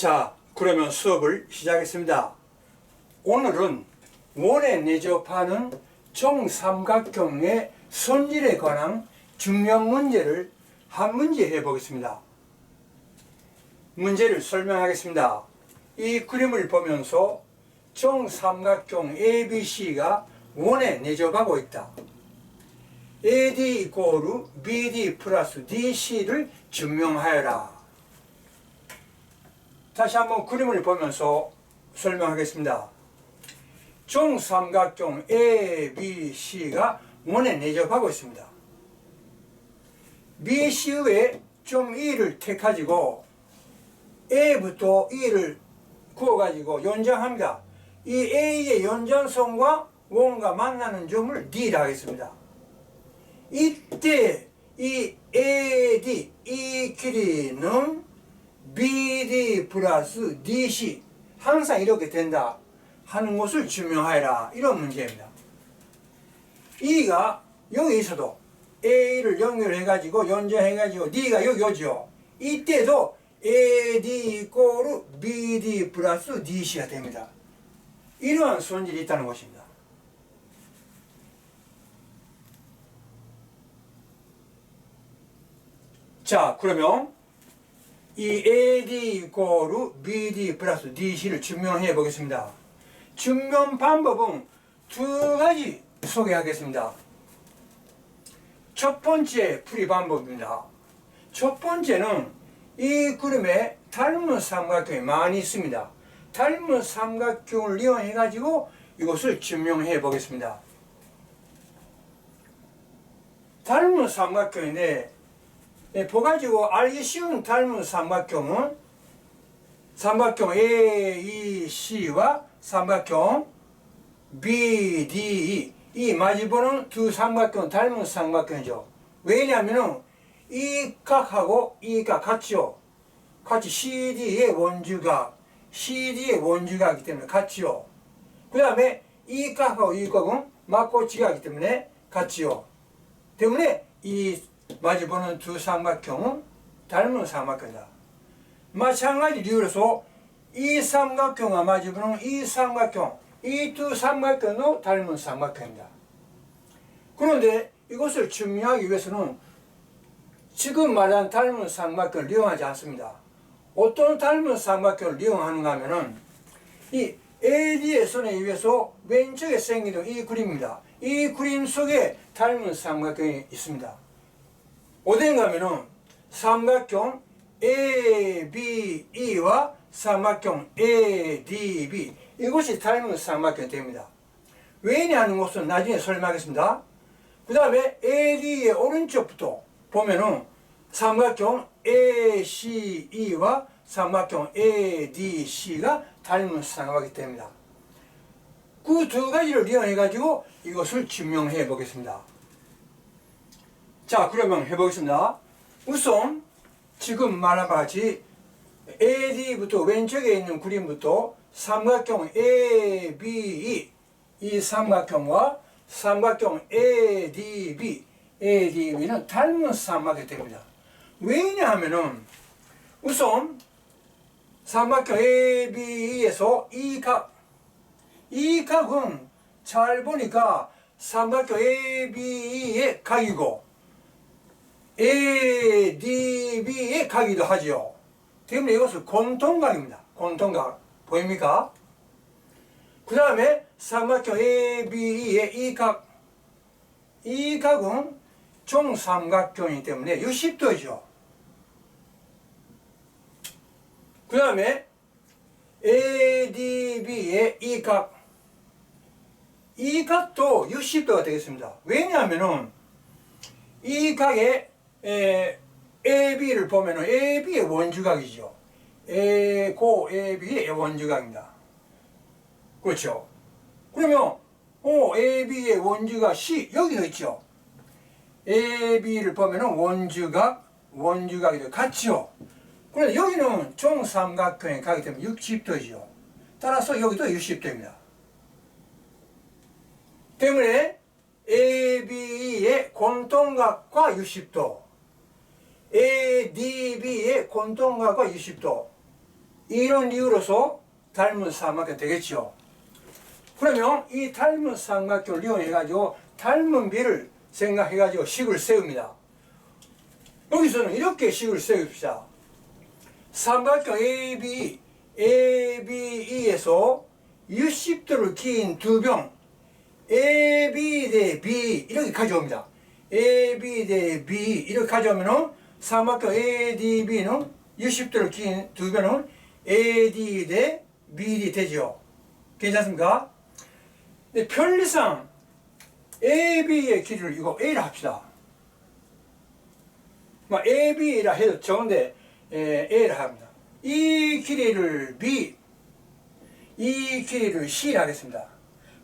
자, 그러면 수업을 시작하겠습니다. 오늘은 원에 내접하는 정삼각형의 손질에 관한 중요한 문제를 한 문제 해보겠습니다. 문제를 설명하겠습니다. 이 그림을 보면서 정삼각형 ABC가 원에 내접하고 있다. AD 이꼬르 BD 플러스 DC를 증명하여라. 다시 한번 그림을 보면서 설명하겠습니다. 정삼각형 ABC가 원에 내접하고 있습니다. BC의 점 E를 택가지고 A부터 E를 구워가지고 연장합니다. 이 A의 연장선과 원과 만나는 점을 D라 하겠습니다. 이때 이 AD 이 길이는 BD 플러스 DC 항상 이렇게 된다 하는 것을 증명하여라. 이런 문제입니다. E가 여기 있어도 A를 연결해가지고 연장해가지고 D가 여기 오죠. 이때도 AD 이꼬르 BD 플러스 DC가 됩니다. 이러한 손질이 있다는 것입니다. 자, 그러면 이 AD 이꼬르 BD 플러스 DC를 증명해 보겠습니다. 증명 방법은 두 가지 소개하겠습니다. 첫 번째 풀이 방법입니다. 첫 번째는 이 그림에 닮은 삼각형이 많이 있습니다. 닮은 삼각형을 이용해 가지고 이것을 증명해 보겠습니다. 닮은 삼각형인데 보가지고 알기 쉬운 닮은 삼각형은 삼각형 AEC와 삼각형 BDE 이 마주보는 두 삼각형 닮은 삼각형이죠. 왜냐하면 이 각하고 이 각 같죠. 같이 CD의 원주각, CD의 원주각이기 때문에 같지요. 그 다음에 이 각하고 이 각은 맞고치각이기 때문에 같지요. 때문에 이 마주보는 두 삼각형은 닮은 삼각형이다. 마찬가지 이유로서 이 삼각형과 마주보는 이 삼각형, 이 두 삼각형도 닮은 삼각형입니다. 그런데 이것을 증명하기 위해서는 지금 말한 닮은 삼각형을 이용하지 않습니다. 어떤 닮은 삼각형을 이용하는가 하면은 이 AD의 선에 의해서 왼쪽에 생기는 이 그림입니다. 이 그림 속에 닮은 삼각형이 있습니다. 어딘가 하면은 삼각형 ABE와 삼각형 ADB 이것이 닮은 삼각형이 됩니다. 왜냐하는 것은 나중에 설명하겠습니다. 그 다음에 AD의 오른쪽부터 보면은 삼각형 ACE와 삼각형 ADC가 닮은 삼각형이 됩니다. 그 두 가지를 이용해 가지고 이것을 증명해 보겠습니다. 자, 그러면 해보겠습니다. 우선 지금 말한 바와 같이 AD부터 왼쪽에 있는 그림부터 삼각형 ABE 이 삼각형과 삼각형 ADB는 닮은 삼각형이 됩니다. 왜냐하면은 우선 삼각형 ABE에서 이 각은 잘 보니까 삼각형 ABE의 각이고 ADB의 각이기도 하죠. 때문에 이것은 공통각입니다. 공통각 보입니까? 그 다음에 삼각형 ABE의 이 각은 정삼각형이기 때문에 60도죠. 그 다음에 ADB의 이 각도 60도가 되겠습니다. 왜냐하면은 이 각의 AB를 보면은 AB의 원주각이죠. AB의 원주각입니다. 그렇죠. 그러면 AB의 원주각 C 여기도 있죠. AB를 보면은 원주각이 같죠. 그런데 여기는 정삼각형의 각이 되면 60도죠. 따라서 여기도 60도입니다. 때문에 AB의 공통각과 60도, ADB의 공통각과 60도 이런 이유로서 닮은 삼각형 되겠죠. 그러면 이 닮은 삼각형을 이용해 가지고 닮은 비를 생각해 가지고 식을 세웁니다. 여기서는 이렇게 식을 세웁시다. 삼각형 ABE에서 60도를 기인 두 병 AB 대 B 이렇게 가져옵니다. AB 대 B 이렇게 가져오면은 삼각형 ADB는 60도를 기인 두 병은 AD 대 BD 되죠. 괜찮습니까? 근데 편리상 AB의 길이를 이거 A라 합시다. AB라 해도 좋은데 A라 합니다. 이 길이를 B, 이 길이를 C라 하겠습니다.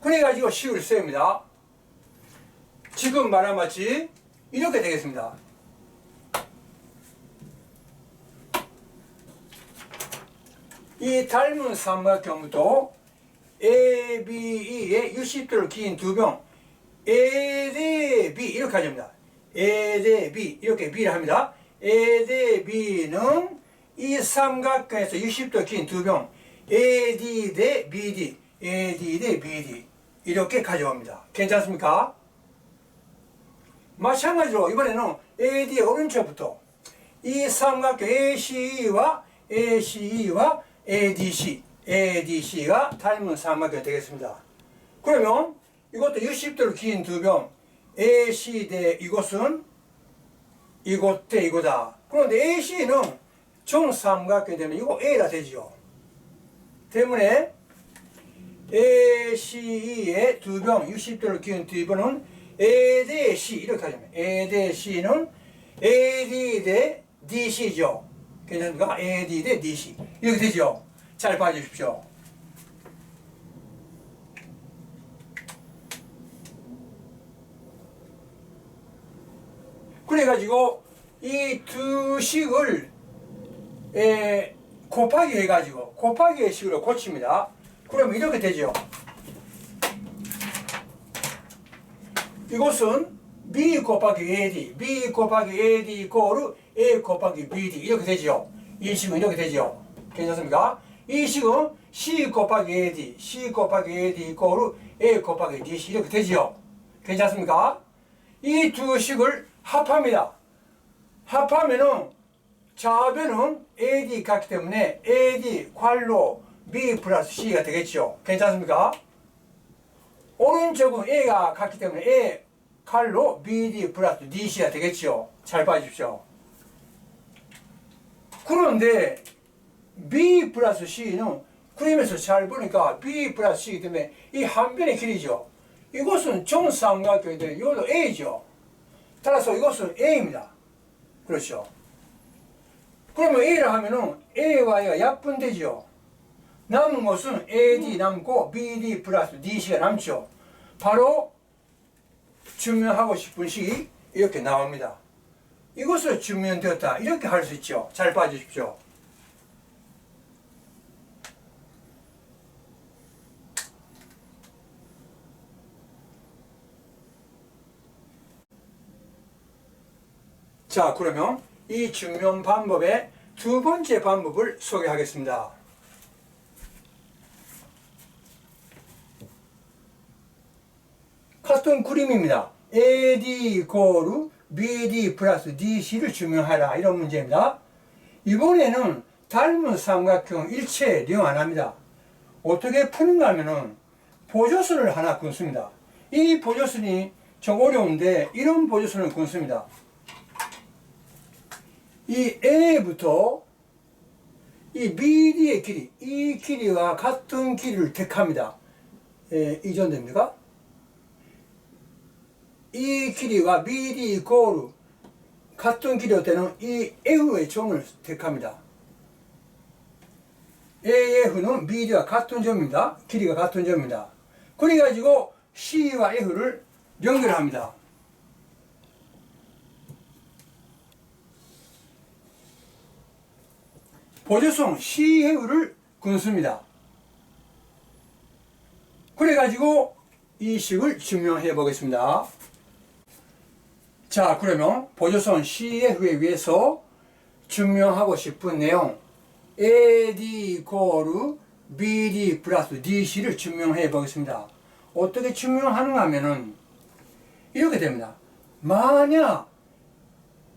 그래가지고 식을 세웁니다. 지금 말한 마치 이렇게 되겠습니다. 이 닮은 삼각형부터 ABE에 60도를 기인 두 병 A 대 B 이렇게 가져옵니다. A 대 B 이렇게 B를 합니다. A 대 B는 이 삼각형에서 60도 긴 두 병 AD 대 BD AD 대 BD 이렇게 가져옵니다. 괜찮습니까? 마찬가지로 이번에는 AD의 오른쪽부터 이 삼각형 ACE와 ADC가 닮은 삼각형이 되겠습니다. 그러면 이것도 60도를 기인 두 병 AC 대 이곳은 이곳 대 이거다. 그런데 AC는 정삼각형이 되면 이거 A라 되죠. 때문에 ACE의 두 병 60도를 기인 두 병은 A 대 C 이렇게 하자면 A 대 C는 AD 대 DC죠. 괜찮습니까? AD 대 DC 이렇게 되죠. 잘 봐주십시오. 그래가지고 이 두 식을 곱하기 해가지고 곱하기의 식으로 고칩니다. 그러면 이렇게 되죠. 이것은 B 곱하기 AD, B 곱하기 AD 이코르 A 곱하기 BD 이렇게 되죠. 이 식은 이렇게 되죠. 괜찮습니까? 이 식은 C 곱하기 AD, C 곱하기 AD 이코르 A 곱하기 DC 이렇게 되죠. 괜찮습니까? 이 두 식을 합합니다. 합하면은 좌변은 AD 같기 때문에 AD 괄호 B 플러스 C가 되겠죠. 괜찮습니까? 오른쪽은 A가 같기 때문에 A 괄호 BD 플러스 DC가 되겠죠. 잘 봐주십시오. 그런데 B 플러스 C는 그림에서 잘 보니까 B 플러스 C이기 때문에 이 한 변의 길이죠. 이것은 정삼각형인데 이것도 A죠. 따라서 이것은 A입니다. 그렇죠. 그러면 A라 하면은 A와 A가 약분되죠. 남은 것은 AD 남고 BD 플러스 DC가 남죠. 바로 증명하고 싶은 식이 이렇게 나옵니다. 이것을 증명되었다. 이렇게 할 수 있죠. 잘 봐주십시오. 자, 그러면 이 증명 방법의 두 번째 방법을 소개하겠습니다. 같은 그림입니다. AD 이코르 BD 플러스 DC를 증명하라. 이런 문제입니다. 이번에는 닮은 삼각형 일체령 안 합니다. 어떻게 푸는가 하면은 보조선을 하나 끊습니다. 이 보조선이 좀 어려운데 이런 보조선을 끊습니다. 이 A부터 이 BD의 길이, 이 길이와 같은 길이를 택합니다. 이전됩니까? 이 길이와 BD 이코르 같은 길이일 때는 이 F의 점을 택합니다. AF는 BD와 같은 점입니다. 길이가 같은 점입니다. 그래가지고 C와 F를 연결합니다. 보조선 CF를 끊습니다. 그래가지고 이 식을 증명해 보겠습니다. 자, 그러면 보조선 CF에 의해서 증명하고 싶은 내용 AD 이코르 BD 플러스 DC를 증명해 보겠습니다. 어떻게 증명하는가 하면은 이렇게 됩니다. 만약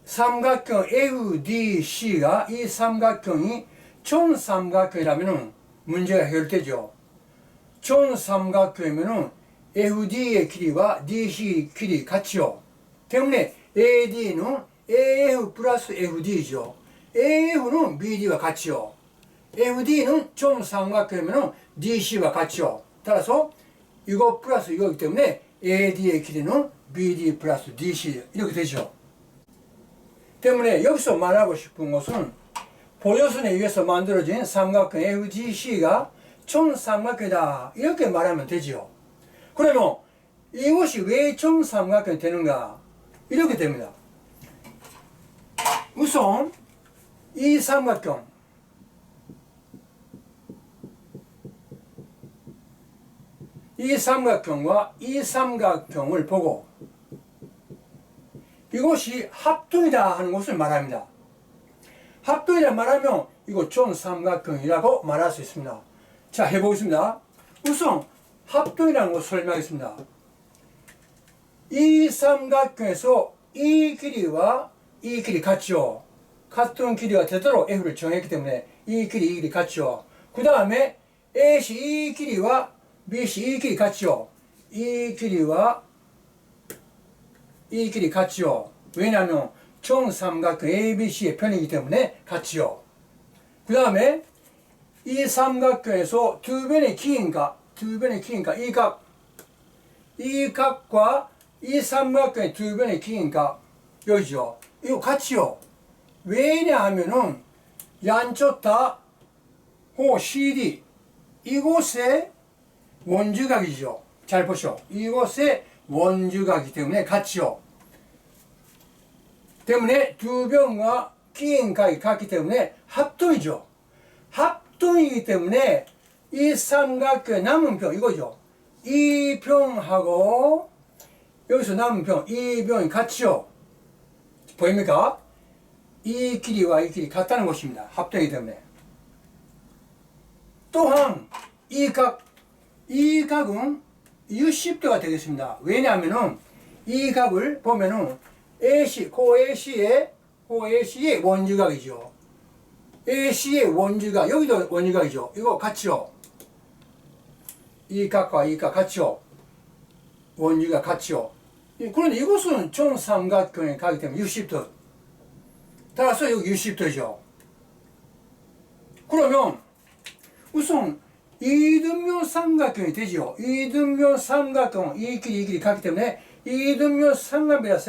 삼각형 FDC가 이 삼각형이 총삼각형이라면 문제가 해결되죠. 총삼각형이면 FD의 길이와 DC 길이 같죠. 때문에 AD는 AF 플러스 FD죠. AF는 BD와 같죠. FD는 총삼각형이면 DC와 같죠. 따라서 이거 플러스 이거기 때문에 AD의 길이는 BD 플러스 DC 이렇게 되죠. 때문에 여기서 말하고 싶은 것은 보조선에 의해서 만들어진 삼각형 FDC가 총삼각형이다 이렇게 말하면 되죠. 그러면 이것이 왜 총삼각형이 되는가? 이렇게 됩니다. 우선 이 삼각형 이 삼각형과 이 삼각형을 보고 이것이 합동이다 하는 것을 말합니다. 합동이라 말하면 이거 총삼각형이라고 말할 수 있습니다. 자, 해보겠습니다. 우선 합동이라는 것을 설명하겠습니다. 이 삼각형에서 이 길이와 이 길이 같죠. 같은 길이가 되도록 F를 정했기 때문에 이 길이 같죠. 그 다음에 A씨 이 길이와 B씨 이 길이 같죠. 이 길이와 이 길이 같죠. 왜냐하면 총삼각형 ABC의 편이기 때문에 같죠. 그 다음에 이 삼각형에서 두 변의 기인각 이 각과 이 삼각형의 두 변의 기인각 여기죠. 이거 같죠. 왜냐하면은 양쪽 다 CD 이곳에 원주각이죠. 잘 보시오. 이곳에 원주각이기 때문에 같죠. 때문에 두 변과 기인각이 같기 때문에 합동이죠. 합동이기 때문에 이 삼각형의 남은 변 이거죠. 이 변하고 여기서 남은 변 이 변이 같죠. 보입니까? 이 길이와 이 길이 같다는 것입니다. 합동이기 때문에. 또한 이 각은 60도가 되겠습니다. 왜냐하면은 이 각을 보면은 AC의 원주각이죠. AC의 원주각, 여기도 원주각이죠. 이거 같죠? 이 각과 이 각 같죠? 원주각 같죠? 그런데 이것은 총삼각형에 가기 때문에 60도. 따라서 여기 60도죠. 그러면 우선 이등변 삼각형이 되죠. 이등변 삼각형 이 길이 같기 때문에 이등변 삼각형이라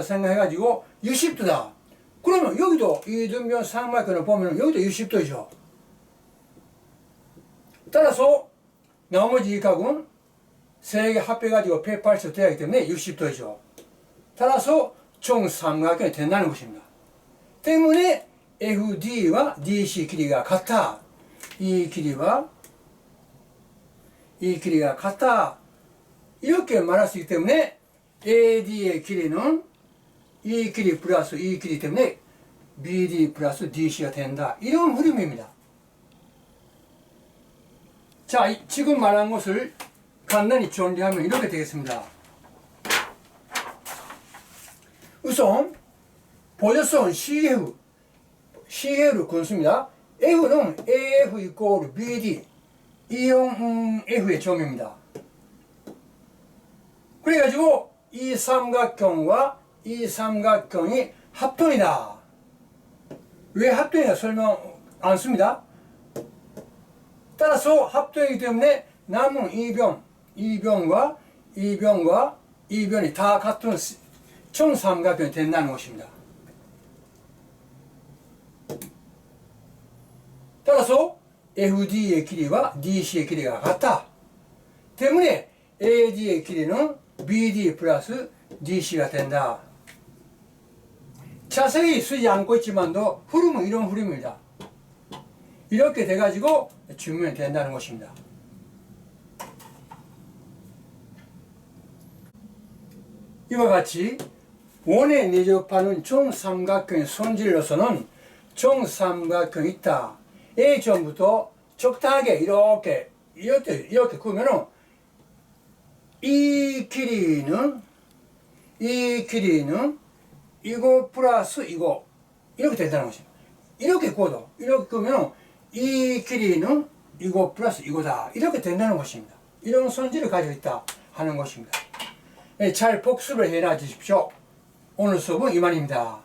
생각해가지고 60도다. 그러면 여기도 이등변 삼각형을 보면 여기도 60도죠. 따라서 나머지 이 각은 세 개 합해가지고 180도 되기 때문에 60도죠. 따라서 총 삼각형이 된다는 것입니다. 때문에 FD와 DC 길이가 같다. 이 길이와 이 길이가 같다. 이렇게 말할 수 있기 때문에 AD의 길이는 이 길이 플러스 이 길이 때문에 BD 플러스 DC가 된다. 이런 흐름입니다. 자, 지금 말한 것을 간단히 정리하면 이렇게 되겠습니다. 우선 보조선 CF를 군수입니다. F는 AF 이꼬르 BD 이형 F의 점입니다. 그래가지고 이 삼각형과 이 삼각형이 합동이다. 왜 합동이냐 설명 안 씁니다. 따라서 합동이기 때문에 남은 이 변과 이 변이 다 같은 총삼각형이 된다는 것입니다. 따라서 FD의 길이와 DC의 길이가 같다. 때문에 AD의 길이는 BD 플러스 DC가 된다. 자세히 쓰지 않고 있지만도 흐름은 이런 흐름입니다. 이렇게 돼가지고 증명이 된다는 것입니다. 이와 같이 원에 내접하는 총삼각형의 성질로서는 정삼각형이 있다. A점부터 적당하게 이렇게 그으면은 이 길이는 이거 플러스 이거 이렇게 된다는 것입니다. 이렇게 그어도 이렇게 그으면은 이 길이는 이거 플러스 이거다 이렇게 된다는 것입니다. 이런 성질을 가지고 있다 하는 것입니다. 잘 복습을 해놔 주십시오. 오늘 수업은 이만입니다.